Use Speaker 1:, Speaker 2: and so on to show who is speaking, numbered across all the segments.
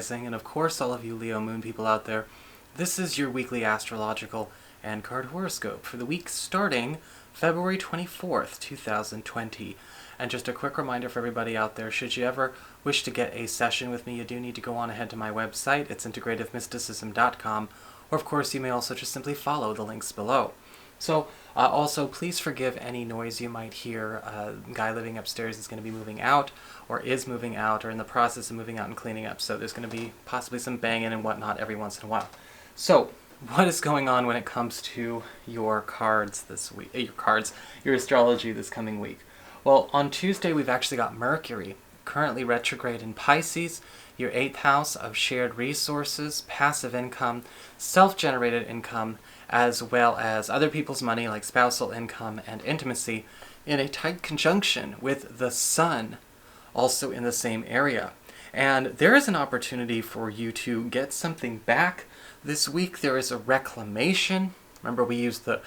Speaker 1: Rising, and of course all of you Leo Moon people out there. This is your weekly astrological and card horoscope for the week starting February 24th, 2020. And just a quick reminder for everybody out there, should you ever wish to get a session with me, you do need to go on ahead to my website. It's integrativemysticism.com, or of course you may also just simply follow the links below. So also please forgive any noise you might hear. A guy living upstairs is going to be moving out, or is moving out, or in the process of moving out and cleaning up. So there's going to be possibly some banging and whatnot every once in a while. So what is going on when it comes to your cards this week? Your astrology this coming week. Well, on Tuesday we've actually got Mercury, currently retrograde in Pisces, your 8th house of shared resources, passive income, self-generated income, as well as other people's money like spousal income and intimacy, in a tight conjunction with the Sun, also in the same area. And there is an opportunity for you to get something back this week. There is a reclamation. Remember, we use the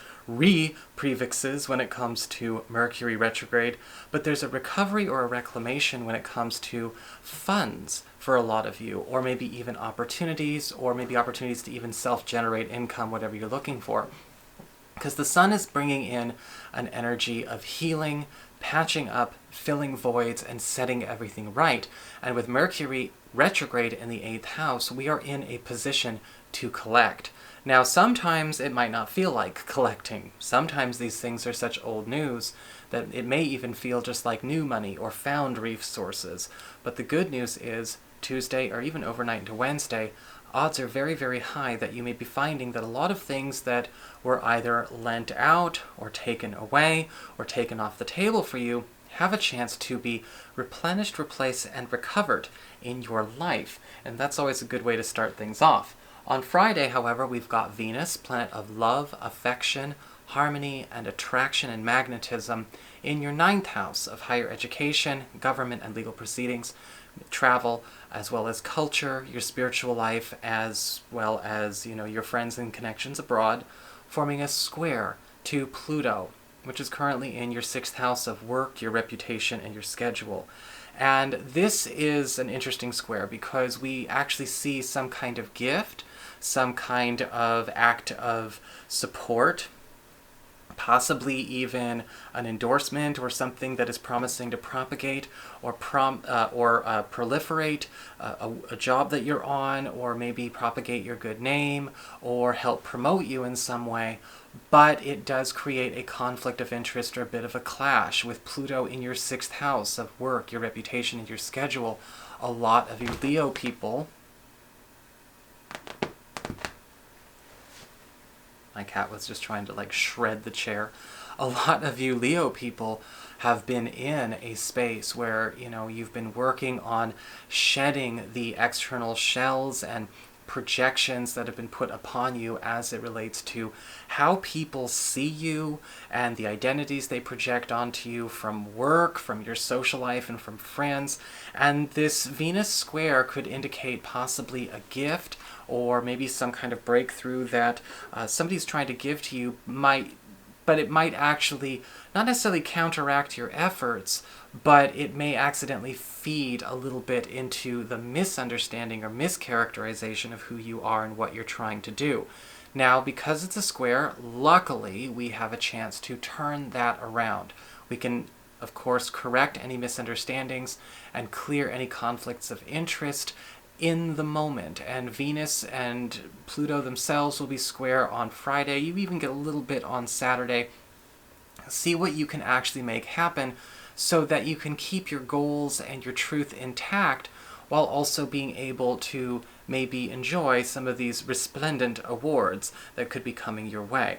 Speaker 1: prefixes when it comes to Mercury retrograde, but there's a recovery or a reclamation when it comes to funds for a lot of you, or maybe even opportunities, or maybe opportunities to even self-generate income, whatever you're looking for. Because the Sun is bringing in an energy of healing, patching up, filling voids, and setting everything right. And with Mercury retrograde in the 8th house, we are in a position to collect. Now, sometimes it might not feel like collecting. Sometimes these things are such old news that it may even feel just like new money or found resources. But the good news is, Tuesday or even overnight into Wednesday, odds are very, very high that you may be finding that a lot of things that were either lent out or taken away or taken off the table for you have a chance to be replenished, replaced, and recovered in your life. And that's always a good way to start things off. On Friday, however, we've got Venus, planet of love, affection, harmony, and attraction and magnetism, in your 9th house of higher education, government and legal proceedings, travel, as well as culture, your spiritual life, as well as, your friends and connections abroad, forming a square to Pluto, which is currently in your 6th house of work, your reputation, and your schedule. And this is an interesting square because we actually see some kind of gift, some kind of act of support, possibly even an endorsement or something that is promising to propagate or proliferate a job that you're on, or maybe propagate your good name or help promote you in some way. But it does create a conflict of interest or a bit of a clash with Pluto in your 6th house of work, your reputation, and your schedule. A lot of you Leo people... My cat was just trying to shred the chair. A lot of you Leo people have been in a space where, you've been working on shedding the external shells and projections that have been put upon you as it relates to how people see you and the identities they project onto you from work, from your social life, and from friends. And this Venus square could indicate possibly a gift or maybe some kind of breakthrough that somebody's trying to give to you, but it might actually not necessarily counteract your efforts, but it may accidentally feed a little bit into the misunderstanding or mischaracterization of who you are and what you're trying to do. Now, because it's a square, luckily we have a chance to turn that around. We can, of course, correct any misunderstandings and clear any conflicts of interest in the moment. And Venus and Pluto themselves will be square on Friday. You even get a little bit on Saturday. See what you can actually make happen so that you can keep your goals and your truth intact while also being able to maybe enjoy some of these resplendent awards that could be coming your way.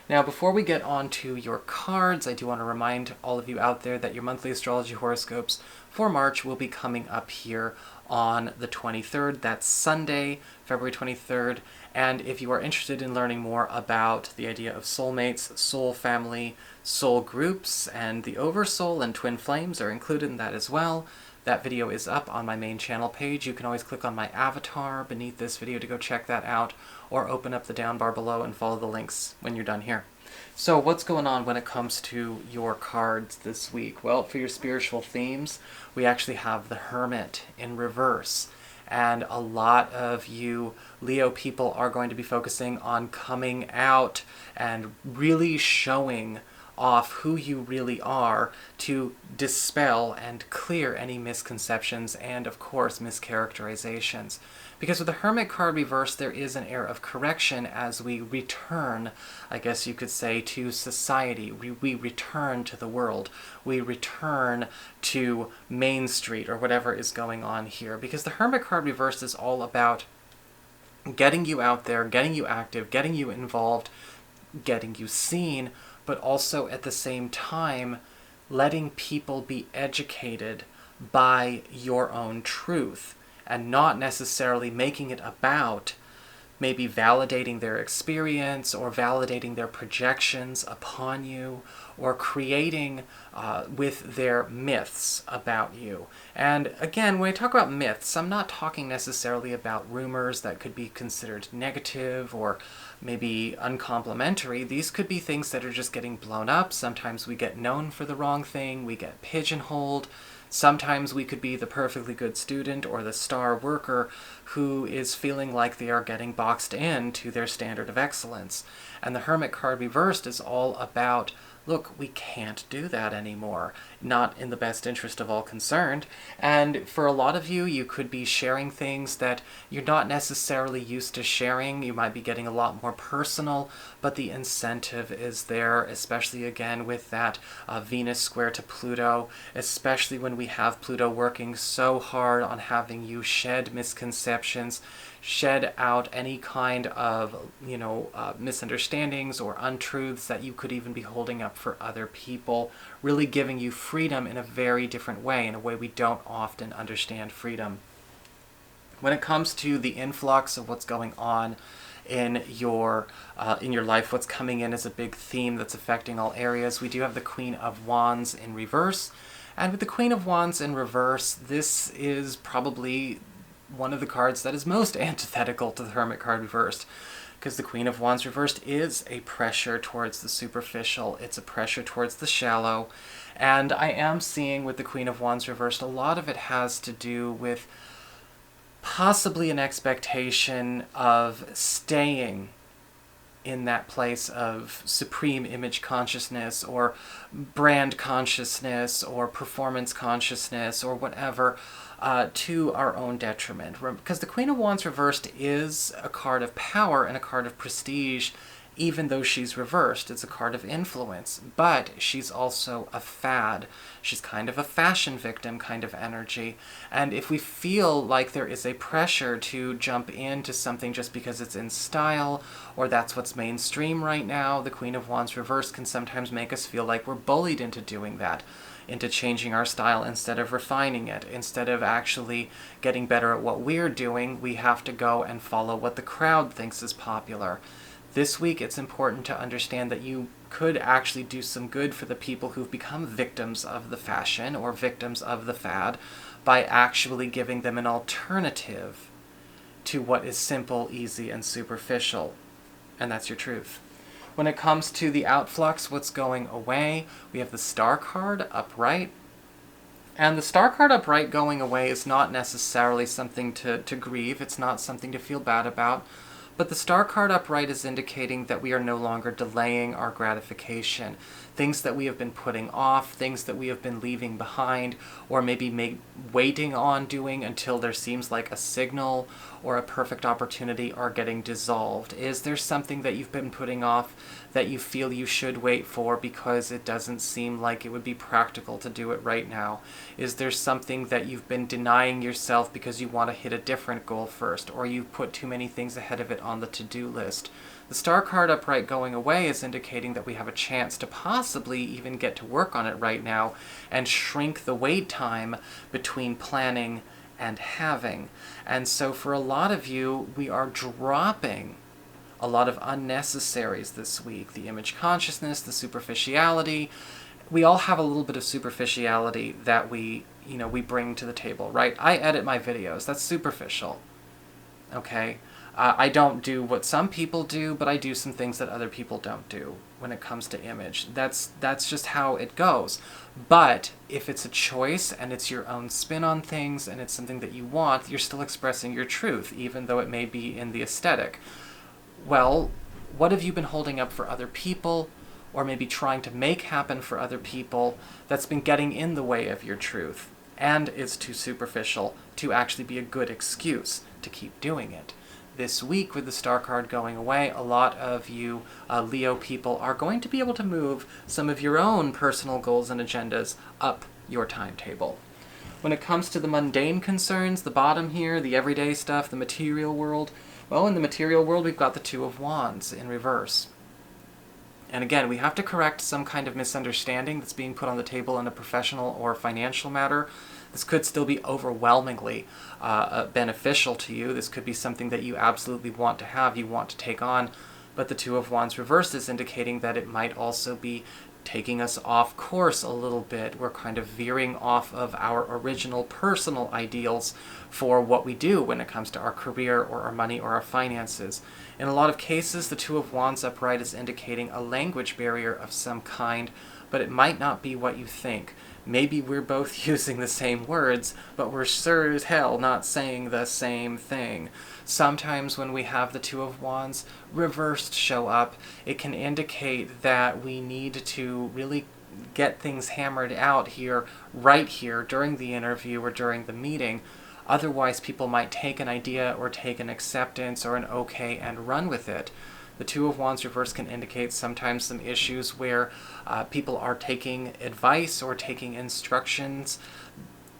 Speaker 1: Now, before we get on to your cards, I do want to remind all of you out there that your monthly astrology horoscopes for March will be coming up here on the 23rd. That's Sunday, February 23rd. And if you are interested in learning more about the idea of soulmates, soul family, soul groups, and the Oversoul and twin flames are included in that as well, that video is up on my main channel page. You can always click on my avatar beneath this video to go check that out, or open up the down bar below and follow the links when you're done here. So what's going on when it comes to your cards this week? Well, for your spiritual themes, we actually have the Hermit in reverse. and a lot of you Leo people are going to be focusing on coming out and really showing off who you really are to dispel and clear any misconceptions and, of course, mischaracterizations. Because with the Hermit card reversed, there is an air of correction as we return, I guess you could say, to society. We return to the world. We return to Main Street or whatever is going on here. Because the Hermit card reversed is all about getting you out there, getting you active, getting you involved, getting you seen, but also at the same time letting people be educated by your own truth and not necessarily making it about maybe validating their experience or validating their projections upon you or creating with their myths about you. And again, when I talk about myths, I'm not talking necessarily about rumors that could be considered negative or maybe uncomplimentary. These could be things that are just getting blown up. Sometimes we get known for the wrong thing, we get pigeonholed. Sometimes we could be the perfectly good student or the star worker who is feeling like they are getting boxed in to their standard of excellence. And the Hermit card reversed is all about, look, we can't do that anymore. Not in the best interest of all concerned. And for a lot of you, you could be sharing things that you're not necessarily used to sharing. You might be getting a lot more personal, but the incentive is there, especially again with that Venus square to Pluto, especially when we have Pluto working so hard on having you shed misconceptions, shed out any kind of, misunderstandings or untruths that you could even be holding up for other people, really giving you freedom in a very different way, in a way we don't often understand freedom. When it comes to the influx of what's going on in your life, what's coming in as a big theme that's affecting all areas, we do have the Queen of Wands in reverse. And with the Queen of Wands in reverse, this is probably one of the cards that is most antithetical to the Hermit card reversed, because the Queen of Wands reversed is a pressure towards the superficial, it's a pressure towards the shallow, and I am seeing with the Queen of Wands reversed, a lot of it has to do with possibly an expectation of staying in that place of supreme image consciousness or brand consciousness or performance consciousness or whatever, to our own detriment. Because the Queen of Wands reversed is a card of power and a card of prestige, even though she's reversed. It's a card of influence, but she's also a fad. She's kind of a fashion victim kind of energy. And if we feel like there is a pressure to jump into something just because it's in style, or that's what's mainstream right now, the Queen of Wands reversed can sometimes make us feel like we're bullied into doing that, into changing our style instead of refining it. Instead of actually getting better at what we're doing, we have to go and follow what the crowd thinks is popular. This week, it's important to understand that you could actually do some good for the people who've become victims of the fashion or victims of the fad by actually giving them an alternative to what is simple, easy, and superficial. And that's your truth. When it comes to the outflux, what's going away, we have the Star card upright. And the Star card upright going away is not necessarily something to grieve. It's not something to feel bad about. But the Star card upright is indicating that we are no longer delaying our gratification. Things that we have been putting off, things that we have been leaving behind, or maybe waiting on doing until there seems like a signal or a perfect opportunity are getting dissolved. Is there something that you've been putting off that you feel you should wait for because it doesn't seem like it would be practical to do it right now? Is there something that you've been denying yourself because you want to hit a different goal first, or you've put too many things ahead of it on the to-do list? The Star card upright going away is indicating that we have a chance to possibly even get to work on it right now and shrink the wait time between planning and having. And so for a lot of you, we are dropping a lot of unnecessaries this week. The image consciousness, the superficiality. We all have a little bit of superficiality that we bring to the table, right? I edit my videos. That's superficial. Okay? I don't do what some people do, but I do some things that other people don't do when it comes to image. That's just how it goes. But if it's a choice and it's your own spin on things and it's something that you want, you're still expressing your truth, even though it may be in the aesthetic. Well, what have you been holding up for other people, or maybe trying to make happen for other people, that's been getting in the way of your truth and is too superficial to actually be a good excuse to keep doing it? This week, with the star card going away, a lot of you Leo people are going to be able to move some of your own personal goals and agendas up your timetable. When it comes to the mundane concerns, the bottom here, the everyday stuff, the material world, well, in the material world, we've got the Two of Wands in reverse. And again, we have to correct some kind of misunderstanding that's being put on the table in a professional or financial matter. This could still be overwhelmingly beneficial to you. This could be something that you absolutely want to have, you want to take on. But the Two of Wands reverse is indicating that it might also be taking us off course a little bit. We're kind of veering off of our original personal ideals for what we do when it comes to our career or our money or our finances. In a lot of cases, the Two of Wands upright is indicating a language barrier of some kind, but it might not be what you think. Maybe we're both using the same words, but we're sure as hell not saying the same thing. Sometimes when we have the Two of Wands reversed show up, it can indicate that we need to really get things hammered out here, right here, during the interview or during the meeting. Otherwise, people might take an idea or take an acceptance or an okay and run with it. The Two of Wands reverse can indicate sometimes some issues where people are taking advice or taking instructions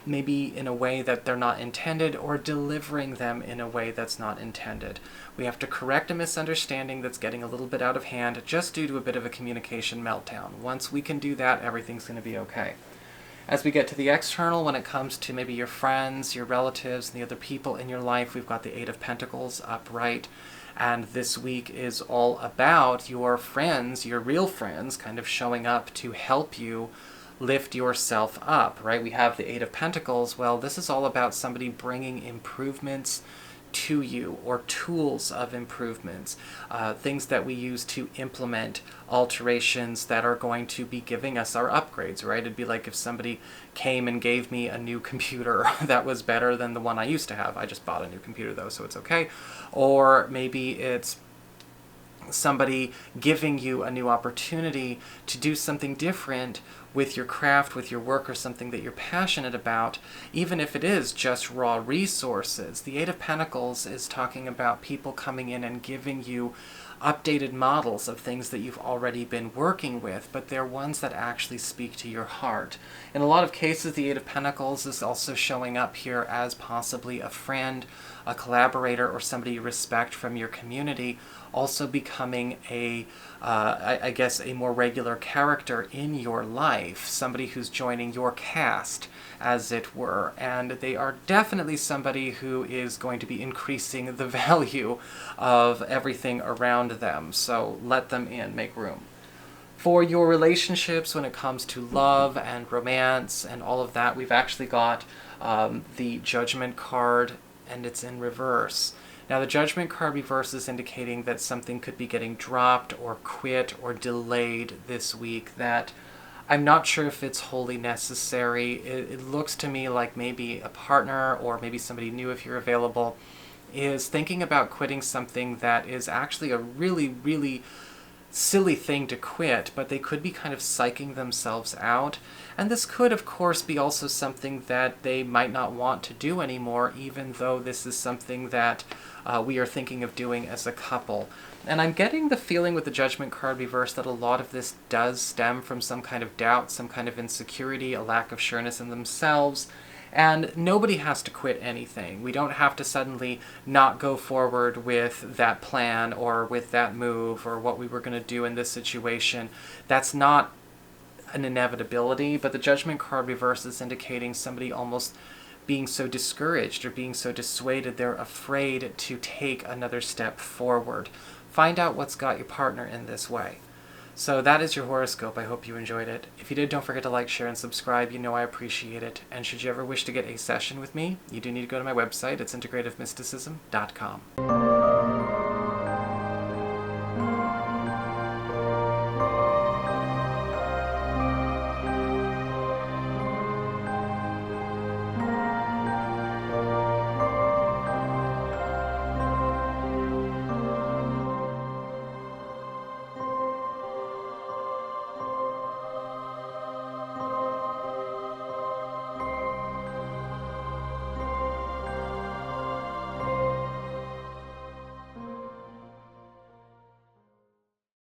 Speaker 1: maybe in a way that they're not intended, or delivering them in a way that's not intended. We have to correct a misunderstanding that's getting a little bit out of hand just due to a bit of a communication meltdown. Once we can do that, everything's going to be okay. As we get to the external, when it comes to maybe your friends, your relatives, and the other people in your life, we've got the Eight of Pentacles upright. And this week is all about your friends, your real friends, kind of showing up to help you lift yourself up, right? We have the Eight of Pentacles. Well, this is all about somebody bringing improvements to you, or tools of improvements, things that we use to implement alterations that are going to be giving us our upgrades, right? It'd be like if somebody came and gave me a new computer that was better than the one I used to have. I just bought a new computer though, so it's okay. Or maybe it's somebody giving you a new opportunity to do something different with your craft, with your work, or something that you're passionate about, even if it is just raw resources. The Eight of Pentacles is talking about people coming in and giving you updated models of things that you've already been working with, but they're ones that actually speak to your heart. In a lot of cases, the Eight of Pentacles is also showing up here as possibly a friend, a collaborator, or somebody you respect from your community, also becoming I guess a more regular character in your life, somebody who's joining your cast, as it were, and they are definitely somebody who is going to be increasing the value of everything around them, so let them in, make room. For your relationships, when it comes to love and romance and all of that, we've actually got the Judgment card, and it's in reverse. Now, the Judgment card reverse is indicating that something could be getting dropped or quit or delayed this week, that I'm not sure if it's wholly necessary. It looks to me like maybe a partner, or maybe somebody new if you're available, is thinking about quitting something that is actually a really, really silly thing to quit, but they could be kind of psyching themselves out. And this could, of course, be also something that they might not want to do anymore, even though this is something that we are thinking of doing as a couple. And I'm getting the feeling with the Judgment card reverse that a lot of this does stem from some kind of doubt, some kind of insecurity, a lack of sureness in themselves. And nobody has to quit anything. We don't have to suddenly not go forward with that plan or with that move or what we were going to do in this situation. That's not an inevitability, but the Judgment card reverse is indicating somebody almost being so discouraged or being so dissuaded they're afraid to take another step forward. Find out what's got your partner in this way. So that is your horoscope. I hope you enjoyed it. If you did, don't forget to like, share, and subscribe. You know I appreciate it. And should you ever wish to get a session with me, you do need to go to my website. It's integrativemysticism.com.